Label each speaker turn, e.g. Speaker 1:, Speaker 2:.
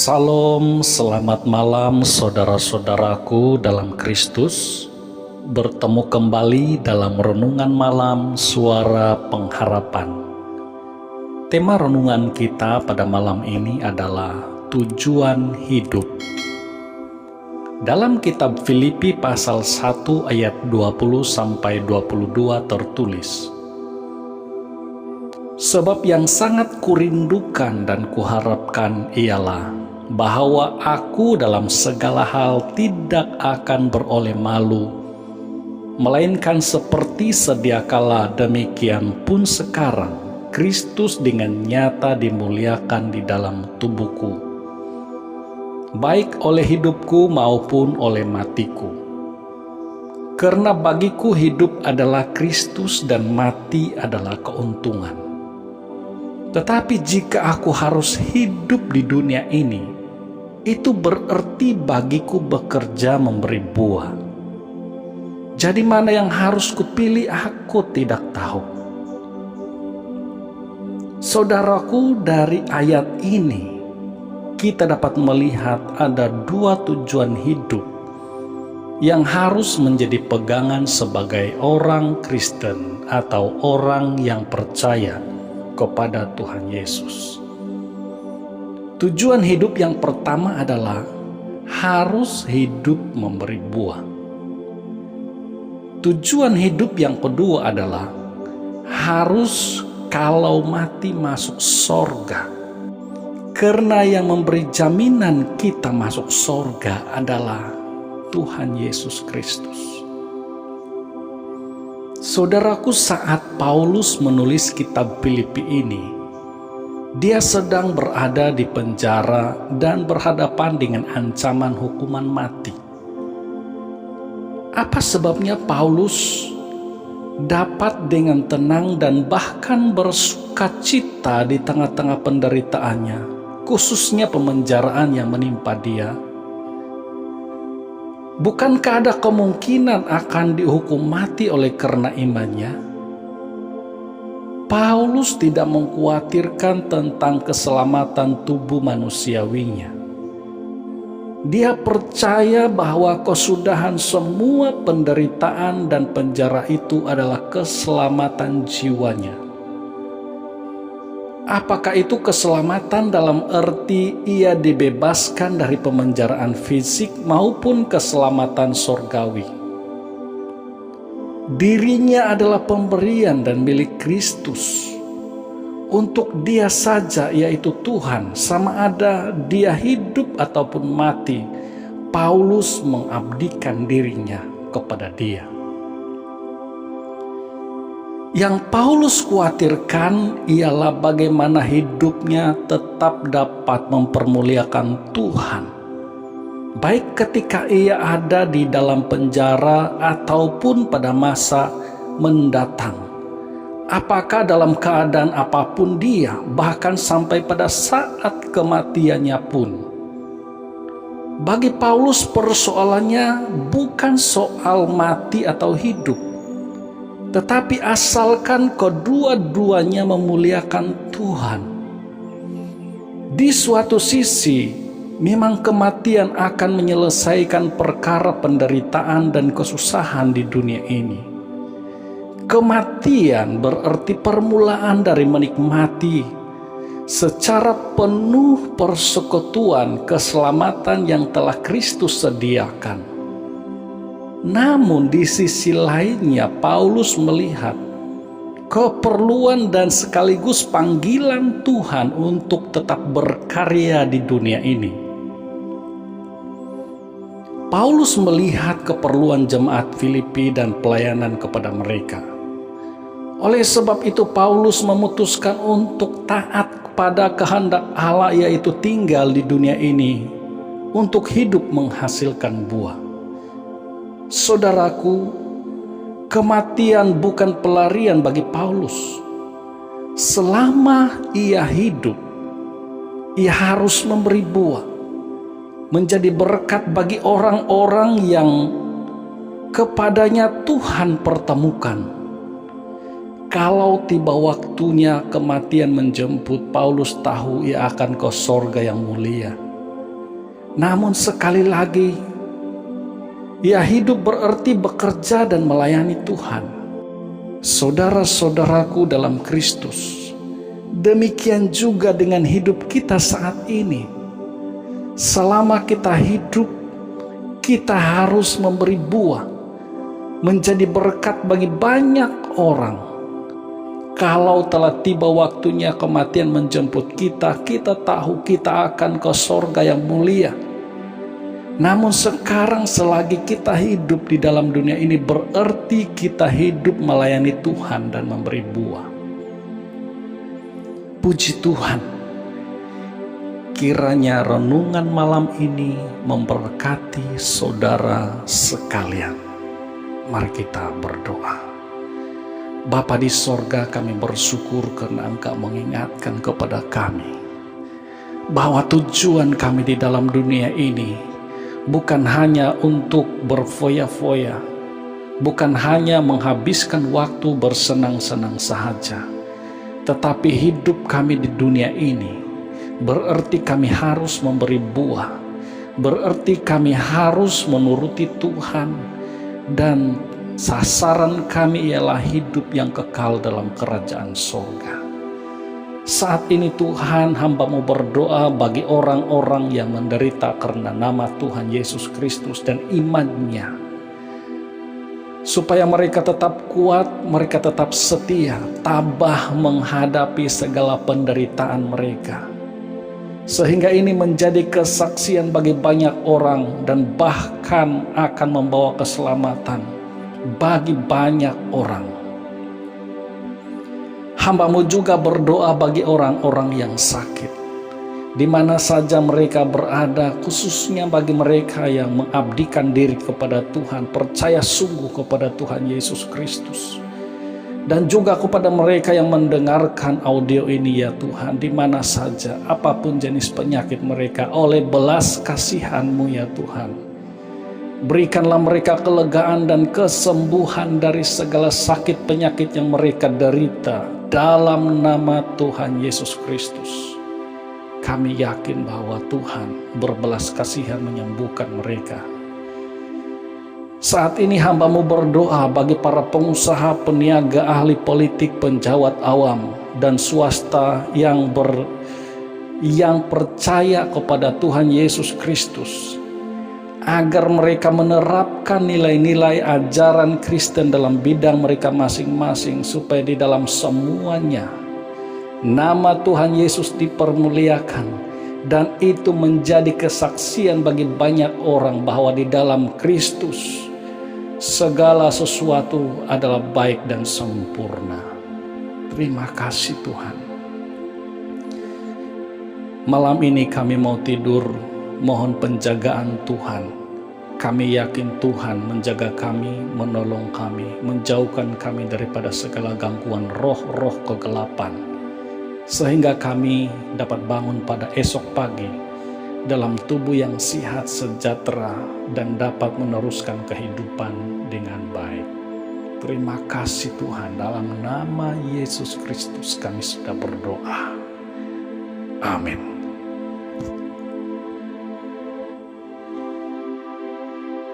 Speaker 1: Salam, selamat malam saudara-saudaraku dalam Kristus. Bertemu kembali dalam renungan malam Suara Pengharapan. Tema renungan kita pada malam ini adalah tujuan hidup. Dalam kitab Filipi pasal 1 ayat 20-22 tertulis, "Sebab yang sangat kurindukan dan kuharapkan ialah bahwa aku dalam segala hal tidak akan beroleh malu, melainkan seperti sediakala demikian pun sekarang Kristus dengan nyata dimuliakan di dalam tubuhku, baik oleh hidupku maupun oleh matiku. Karena bagiku hidup adalah Kristus dan mati adalah keuntungan. Tetapi jika aku harus hidup di dunia ini, itu berarti bagiku bekerja memberi buah. Jadi mana yang harus kupilih aku tidak tahu." Saudaraku, dari ayat ini kita dapat melihat ada dua tujuan hidup yang harus menjadi pegangan sebagai orang Kristen atau orang yang percaya kepada Tuhan Yesus. Tujuan hidup yang pertama adalah harus hidup memberi buah. Tujuan hidup yang kedua adalah harus kalau mati masuk sorga. Karena yang memberi jaminan kita masuk sorga adalah Tuhan Yesus Kristus. Saudaraku, saat Paulus menulis kitab Filipi ini, dia sedang berada di penjara dan berhadapan dengan ancaman hukuman mati. Apa sebabnya Paulus dapat dengan tenang dan bahkan bersukacita di tengah-tengah penderitaannya, khususnya pemenjaraan yang menimpa dia? Bukankah ada kemungkinan akan dihukum mati oleh karena imannya? Paulus tidak mengkhawatirkan tentang keselamatan tubuh manusiawinya. Dia percaya bahwa kesudahan semua penderitaan dan penjara itu adalah keselamatan jiwanya. Apakah itu keselamatan dalam arti ia dibebaskan dari pemenjaraan fisik maupun keselamatan surgawi? Dirinya adalah pemberian dan milik Kristus. Untuk dia saja, yaitu Tuhan, sama ada dia hidup ataupun mati, Paulus mengabdikan dirinya kepada dia. Yang Paulus khawatirkan ialah bagaimana hidupnya tetap dapat mempermuliakan Tuhan, baik ketika ia ada di dalam penjara ataupun pada masa mendatang. Apakah dalam keadaan apapun dia, bahkan sampai pada saat kematiannya pun. Bagi Paulus persoalannya bukan soal mati atau hidup, tetapi asalkan kedua-duanya memuliakan Tuhan. Di suatu sisi, memang kematian akan menyelesaikan perkara penderitaan dan kesusahan di dunia ini. Kematian berarti permulaan dari menikmati secara penuh persekutuan keselamatan yang telah Kristus sediakan. Namun di sisi lainnya, Paulus melihat keperluan dan sekaligus panggilan Tuhan untuk tetap berkarya di dunia ini. Paulus melihat keperluan jemaat Filipi dan pelayanan kepada mereka. Oleh sebab itu, Paulus memutuskan untuk taat kepada kehendak Allah, yaitu tinggal di dunia ini untuk hidup menghasilkan buah. Saudaraku, kematian bukan pelarian bagi Paulus. Selama ia hidup, ia harus memberi buah, menjadi berkat bagi orang-orang yang kepadanya Tuhan pertemukan. Kalau tiba waktunya kematian menjemput, Paulus tahu ia akan ke sorga yang mulia. Namun sekali lagi, ya hidup berarti bekerja dan melayani Tuhan. Saudara-saudaraku dalam Kristus, demikian juga dengan hidup kita saat ini. Selama kita hidup, kita harus memberi buah, menjadi berkat bagi banyak orang. Kalau telah tiba waktunya kematian menjemput kita, kita tahu kita akan ke sorga yang mulia. Namun sekarang selagi kita hidup di dalam dunia ini, berarti kita hidup melayani Tuhan dan memberi buah. Puji Tuhan, kiranya renungan malam ini memberkati saudara sekalian. Mari kita berdoa. Bapa di sorga, kami bersyukur karena Engkau mengingatkan kepada kami bahwa tujuan kami di dalam dunia ini bukan hanya untuk berfoya-foya, bukan hanya menghabiskan waktu bersenang-senang saja, tetapi hidup kami di dunia ini berarti kami harus memberi buah, berarti kami harus menuruti Tuhan, dan sasaran kami ialah hidup yang kekal dalam kerajaan sorga. Saat ini Tuhan, hamba-Mu berdoa bagi orang-orang yang menderita karena nama Tuhan Yesus Kristus dan imannya, supaya mereka tetap kuat, mereka tetap setia, tabah menghadapi segala penderitaan mereka, sehingga ini menjadi kesaksian bagi banyak orang dan bahkan akan membawa keselamatan bagi banyak orang. Hamba-Mu juga berdoa bagi orang-orang yang sakit, di mana saja mereka berada, khususnya bagi mereka yang mengabdikan diri kepada Tuhan, percaya sungguh kepada Tuhan Yesus Kristus. Dan juga kepada mereka yang mendengarkan audio ini ya Tuhan, di mana saja, apapun jenis penyakit mereka, oleh belas kasihan-Mu ya Tuhan, berikanlah mereka kelegaan dan kesembuhan dari segala sakit penyakit yang mereka derita. Dalam nama Tuhan Yesus Kristus, kami yakin bahwa Tuhan berbelas kasihan menyembuhkan mereka. Saat ini hamba-Mu berdoa bagi para pengusaha, peniaga, ahli politik, penjawat awam, dan swasta yang percaya kepada Tuhan Yesus Kristus, agar mereka menerapkan nilai-nilai ajaran Kristen dalam bidang mereka masing-masing, supaya di dalam semuanya nama Tuhan Yesus dipermuliakan, dan itu menjadi kesaksian bagi banyak orang bahwa di dalam Kristus segala sesuatu adalah baik dan sempurna. Terima kasih Tuhan. Malam ini kami mau tidur, mohon penjagaan Tuhan. Kami yakin Tuhan menjaga kami, menolong kami, menjauhkan kami daripada segala gangguan roh-roh kegelapan, sehingga kami dapat bangun pada esok pagi dalam tubuh yang sehat, sejahtera, dan dapat meneruskan kehidupan dengan baik. Terima kasih Tuhan, dalam nama Yesus Kristus kami sudah berdoa. Amin.